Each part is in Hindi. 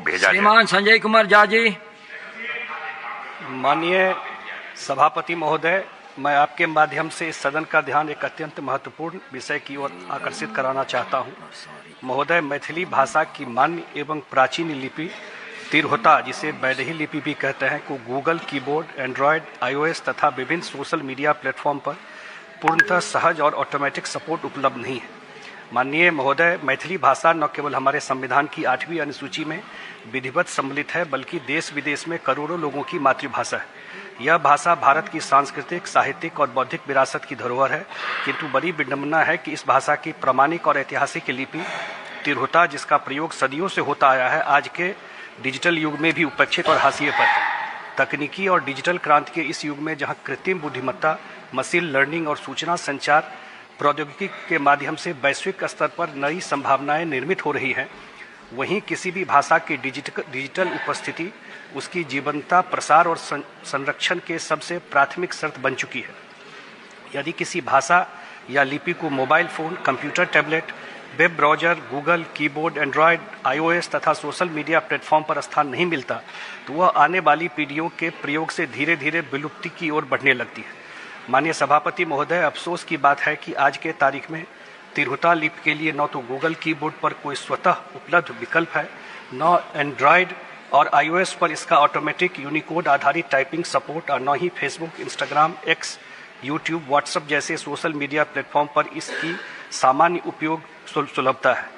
भेजा जाए। श्रीमान संजय कुमार झा जी। माननीय सभापति महोदय, मैं आपके माध्यम से इस सदन का ध्यान एक अत्यंत महत्वपूर्ण विषय की ओर आकर्षित कराना चाहता हूं। महोदय, मैथिली भाषा की मान्य एवं प्राचीन लिपि तिरहुता, जिसे बैदेही लिपि भी कहते हैं, को गूगल कीबोर्ड, एंड्रॉयड, iOS तथा विभिन्न सोशल मीडिया प्लेटफॉर्म पर पूर्णतः सहज और ऑटोमेटिक सपोर्ट उपलब्ध नहीं है। माननीय महोदय, मैथिली भाषा न केवल हमारे संविधान की 8वीं अनुसूची में विधिवत सम्मिलित है, बल्कि देश विदेश में करोड़ों लोगों की मातृभाषा है। यह भाषा भारत की सांस्कृतिक, साहित्यिक और बौद्धिक विरासत की धरोहर है, किंतु बड़ी विडंबना है कि इस भाषा की प्रामाणिक और ऐतिहासिक लिपि तिरहुता, जिसका प्रयोग सदियों से होता आया है, आज के डिजिटल युग में भी उपेक्षित और हाशिए पर है। तकनीकी और डिजिटल क्रांति के इस युग में जहां कृत्रिम बुद्धिमत्ता, मशीन लर्निंग और सूचना संचार प्रौद्योगिकी के माध्यम से वैश्विक स्तर पर नई संभावनाएं निर्मित हो रही हैं, वहीं किसी भी भाषा की डिजिटल उपस्थिति उसकी जीवंतता, प्रसार और संरक्षण के सबसे प्राथमिक शर्त बन चुकी है। यदि किसी भाषा या लिपि को mobile phone, computer, tablet, web browser, Google, keyboard, Android, iOS तथा सोशल मीडिया प्लेटफॉर्म पर स्थान नहीं मिलता, तो वह आने वाली पीढ़ियों के प्रयोग से धीरे धीरे विलुप्ति की ओर बढ़ने लगती है। माननीय सभापति महोदय, अफसोस की बात है कि आज के तारीख में तिरहुता लिपि के लिए न तो गूगल कीबोर्ड पर कोई स्वतः उपलब्ध विकल्प है, न एंड्रॉयड और iOS पर इसका ऑटोमेटिक यूनिकोड आधारित टाइपिंग सपोर्ट, और न ही Facebook, Instagram, X, YouTube, WhatsApp जैसे सोशल मीडिया प्लेटफॉर्म पर इसकी सामान्य उपयोग सुलभता है।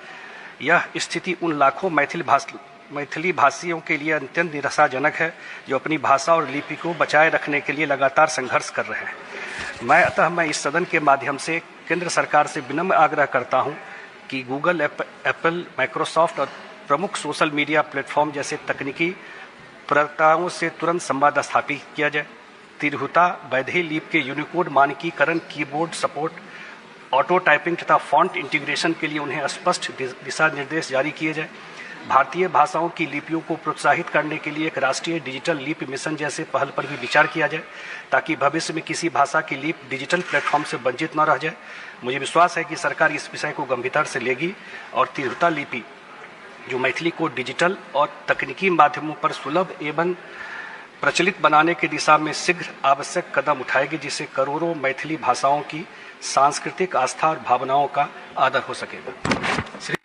यह स्थिति उन लाखों मैथिली भाषियों के लिए अत्यंत निराशाजनक है जो अपनी भाषा और लिपि को बचाए रखने के लिए लगातार संघर्ष कर रहे हैं। मैं इस सदन के माध्यम से केंद्र सरकार से विनम्र आग्रह करता हूं कि गूगल, एप्पल, माइक्रोसॉफ्ट और प्रमुख सोशल मीडिया प्लेटफॉर्म जैसे तकनीकी प्रदाताओं से तुरंत संवाद स्थापित किया जाए। तिरहुता बैदेही लिपि के यूनिकोड मानकीकरण, कीबोर्ड सपोर्ट, ऑटो टाइपिंग तथा फॉन्ट इंटीग्रेशन के लिए उन्हें स्पष्ट दिशा निर्देश जारी किए जाए। भारतीय भाषाओं की लिपियों को प्रोत्साहित करने के लिए एक राष्ट्रीय डिजिटल लिपि मिशन जैसे पहल पर भी विचार किया जाए, ताकि भविष्य में किसी भाषा की लिपि डिजिटल प्लेटफॉर्म से वंचित न रह जाए। मुझे विश्वास है कि सरकार इस विषय को गंभीरता से लेगी और तिरहुता लिपि, जो मैथिली को डिजिटल और तकनीकी माध्यमों पर सुलभ एवं प्रचलित बनाने की दिशा में शीघ्र आवश्यक कदम उठाएगी, जिससे करोड़ों मैथिली भाषाओं की सांस्कृतिक आस्था और भावनाओं का आदर हो सकेगा।